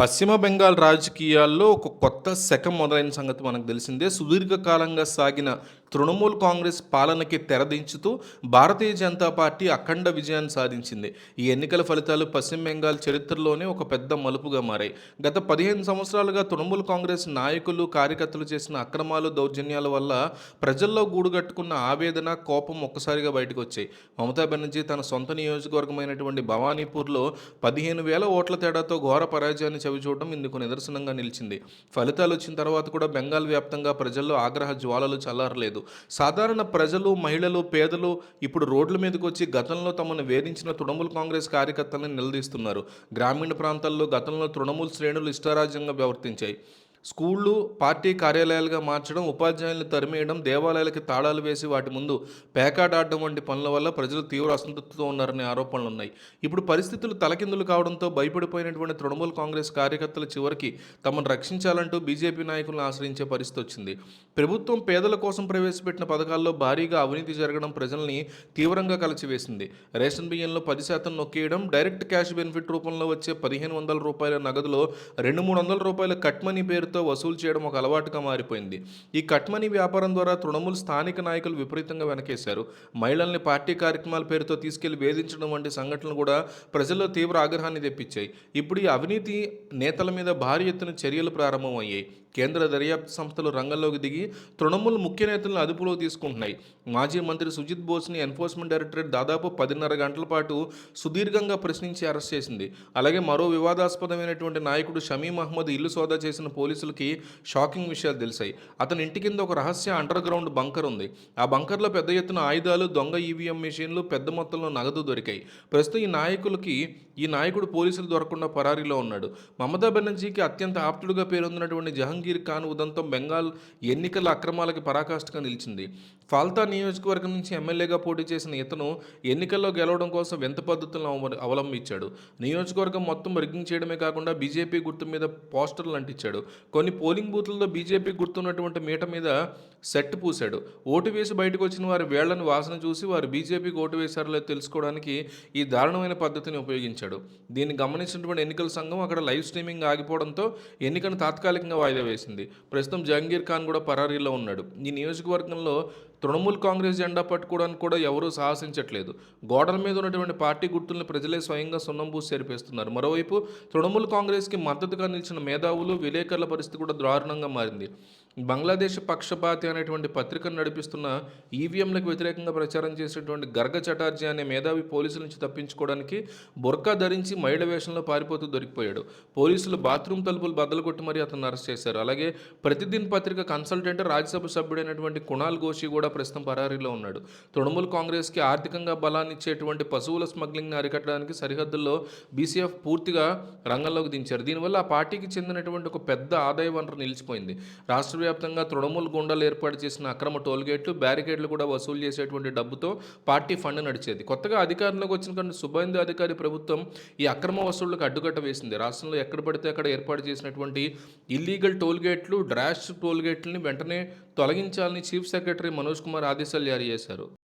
పశ్చిమ బెంగాల్ రాజకీయాల్లో ఒక కొత్త శకం మొదలైన సంగతి మనకు తెలిసిందే. సుదీర్ఘకాలంగా సాగిన తృణమూల్ కాంగ్రెస్ పాలనకి తెరదించుతూ భారతీయ జనతా పార్టీ అఖండ విజయాన్ని సాధించింది. ఈ ఎన్నికల ఫలితాలు పశ్చిమ బెంగాల్ చరిత్రలోనే ఒక పెద్ద మలుపుగా మారాయి. గత 15 సంవత్సరాలుగా తృణమూల్ కాంగ్రెస్ నాయకులు, కార్యకర్తలు చేసిన అక్రమాలు, దౌర్జన్యాల వల్ల ప్రజల్లో గూడుగట్టుకున్న ఆవేదన, కోపం ఒక్కసారిగా బయటకొచ్చాయి. మమతా బెనర్జీ తన సొంత నియోజకవర్గమైనటువంటి భవానీపూర్లో 15,000 ఓట్ల తేడాతో ఘోర పరాజయాన్ని చవిచూడడం ఇందుకు నిదర్శనంగా నిలిచింది. ఫలితాలు వచ్చిన తర్వాత కూడా బెంగాల్ వ్యాప్తంగా ప్రజల్లో ఆగ్రహ జ్వాలలు చల్లారలేదు. సాధారణ ప్రజలు, మహిళలు, పేదలు ఇప్పుడు రోడ్ల మీదకు వచ్చి గతంలో తమను వేధించిన తృణమూల్ కాంగ్రెస్ కార్యకర్తలను నిలదీస్తున్నారు. గ్రామీణ ప్రాంతాల్లో గతంలో తృణమూల్ శ్రేణులు ఇష్టారాజ్యంగా ప్రవర్తించాయి. స్కూళ్ళు పార్టీ కార్యాలయాలుగా మార్చడం, ఉపాధ్యాయులను తరిమేయడం, దేవాలయాలకి తాళాలు వేసి వాటి ముందు పేకాటాడడం వంటి పనుల వల్ల ప్రజలు తీవ్ర అసంతృప్తితో ఉన్నారనే ఆరోపణలున్నాయి. ఇప్పుడు పరిస్థితులు తలకిందులు కావడంతో భయపడిపోయినటువంటి తృణమూల్ కాంగ్రెస్ కార్యకర్తలు చివరికి తమను రక్షించాలంటూ బీజేపీ నాయకులను ఆశ్రయించే పరిస్థితి వచ్చింది. ప్రభుత్వం పేదల కోసం ప్రవేశపెట్టిన పథకాల్లో భారీగా అవినీతి జరగడం ప్రజల్ని తీవ్రంగా కలచివేసింది. రేషన్ బియ్యంలో 10% నొక్కేయడం, డైరెక్ట్ క్యాష్ బెనిఫిట్ రూపంలో వచ్చే రూ. 1,500 నగదులో రూ. 200-300 కట్ మనీ పేరుతో వసూలు చేయడం ఒక అలవాటుగా మారిపోయింది. ఈ కట్ మనీ వ్యాపారం ద్వారా తృణమూల్ స్థానిక నాయకులు విపరీతంగా వెనకేశారు. మహిళల్ని పార్టీ కార్యక్రమాల పేరుతో తీసుకెళ్లి వేధించడం వంటి సంఘటనలు కూడా ప్రజల్లో తీవ్ర ఆగ్రహాన్ని తెప్పించాయి. ఇప్పుడు ఈ అవినీతి నేతల మీద భారీ ఎత్తున చర్యలు ప్రారంభమయ్యాయి. కేంద్ర దర్యాప్తు సంస్థలు రంగంలోకి దిగి తృణమూల్ ముఖ్య నేతలను అదుపులోకి తీసుకుంటున్నాయి. మాజీ మంత్రి సుజిత్ బోస్ని ఎన్ఫోర్స్మెంట్ డైరెక్టరేట్ దాదాపు 10:30 గంటల పాటు సుదీర్ఘంగా ప్రశ్నించి అరెస్ట్ చేసింది. అలాగే మరో వివాదాస్పదమైనటువంటి నాయకుడు షమీం అహ్మద్ ఇల్లు సోదా చేసిన పోలీసులకి షాకింగ్ విషయాలు తెలిసాయి. అతని ఇంటి కింద ఒక రహస్య అండర్ గ్రౌండ్ బంకర్ ఉంది. ఆ బంకర్లో పెద్ద ఎత్తున ఆయుధాలు, దొంగ ఈవీఎం మెషిన్లు, పెద్ద మొత్తంలో నగదు దొరికాయి. ప్రస్తుతం ఈ నాయకుడు పోలీసులు దొరకకుండా పరారీలో ఉన్నాడు. మమతా బెనర్జీకి అత్యంత ఆప్తుడుగా పేరొందినటువంటి జహంగీర్ ఖాన్ ఉదంతం బెంగాల్ ఎన్నికల అక్రమాలకి పరాకాష్ఠగా నిలిచింది. ఫాల్తా నియోజకవర్గం నుంచి ఎమ్మెల్యేగా పోటీ చేసిన ఇతను ఎన్నికల్లో గెలవడం కోసం వింత పద్ధతులను అవలంబించాడు. నియోజకవర్గం మొత్తం రిగ్గింగ్ చేయడమే కాకుండా బీజేపీ గుర్తు మీద పోస్టర్లు అంటించాడు. కొన్ని పోలింగ్ బూత్లలో బీజేపీ గుర్తున్నటువంటి మీట మీద సెట్ పూశాడు. ఓటు వేసి బయటకు వచ్చిన వారి వేళ్లను వాసన చూసి వారు బీజేపీకి ఓటు వేశారో లేదో తెలుసుకోవడానికి ఈ దారుణమైన పద్ధతిని ఉపయోగించాడు. దీన్ని గమనించినటువంటి ఎన్నికల సంఘం అక్కడ లైవ్ స్ట్రీమింగ్ ఆగిపోవడంతో ఎన్నికను తాత్కాలికంగా వాయిదా వేసింది. ప్రస్తుతం జహంగీర్ ఖాన్ కూడా పరారీలో ఉన్నాడు. ఈ నియోజకవర్గంలో తృణమూల్ కాంగ్రెస్ జెండా పట్టుకోవడానికి కూడా ఎవరూ సాహసించట్లేదు. గోడల మీద ఉన్నటువంటి పార్టీ గుర్తులను ప్రజలే స్వయంగా సున్నం పూసి చేరిపేస్తున్నారు. మరోవైపు తృణమూల్ కాంగ్రెస్కి మద్దతుగా నిలిచిన మేధావులు, విలేకరుల పరిస్థితి కూడా దారుణంగా మారింది. బంగ్లాదేశ్ పక్షపాతి అనేటువంటి పత్రికను నడిపిస్తున్న ఈవీఎంలకు వ్యతిరేకంగా ప్రచారం చేసేటువంటి గర్గ చటార్జీ అనే మేధావి పోలీసుల నుంచి తప్పించుకోవడానికి బుర్కా ధరించి మహిళ వేషంలో పారిపోతూ దొరికిపోయాడు. పోలీసులు బాత్రూమ్ తలుపులు బద్దలు కొట్టి మరీ అతను అరెస్ట్ చేశారు. అలాగే ప్రతిదిన్ పత్రిక కన్సల్టెంట్, రాజ్యసభ సభ్యుడైనటువంటి కుణాల్ ఘోషి కూడా ప్రస్తుతం పరారీలో ఉన్నాడు. తృణమూల్ కాంగ్రెస్కి ఆర్థికంగా బలాన్ని ఇచ్చేటువంటి పశువుల స్మగ్లింగ్ని అరికట్టడానికి సరిహద్దుల్లో బీసీఎఫ్ పూర్తిగా రంగంలోకి దించారు. దీనివల్ల ఆ పార్టీకి చెందినటువంటి ఒక పెద్ద ఆదాయ వనరు నిలిచిపోయింది. రాష్ట్ర వ్యాప్తంగా తృణమూల్ గుండాలు ఏర్పాటు చేసిన అక్రమ టోల్గేట్లు, బ్యారికేడ్లు కూడా వసూలు చేసేటువంటి డబ్బుతో పార్టీ ఫండ్ నడిచేది. కొత్తగా అధికారంలోకి వచ్చిన సుబేందు అధికారి ప్రభుత్వం ఈ అక్రమ వసూళ్లకు అడ్డుకట్ట వేసింది. రాష్ట్రంలో ఎక్కడ పడితే అక్కడ ఏర్పాటు చేసినటువంటి ఇల్లీగల్ టోల్గేట్లు, డ్రాష్ టోల్గేట్లని వెంటనే తొలగించాలని చీఫ్ సెక్రటరీ మనోజ్ కుమార్ ఆదేశాలు జారీ చేశారు.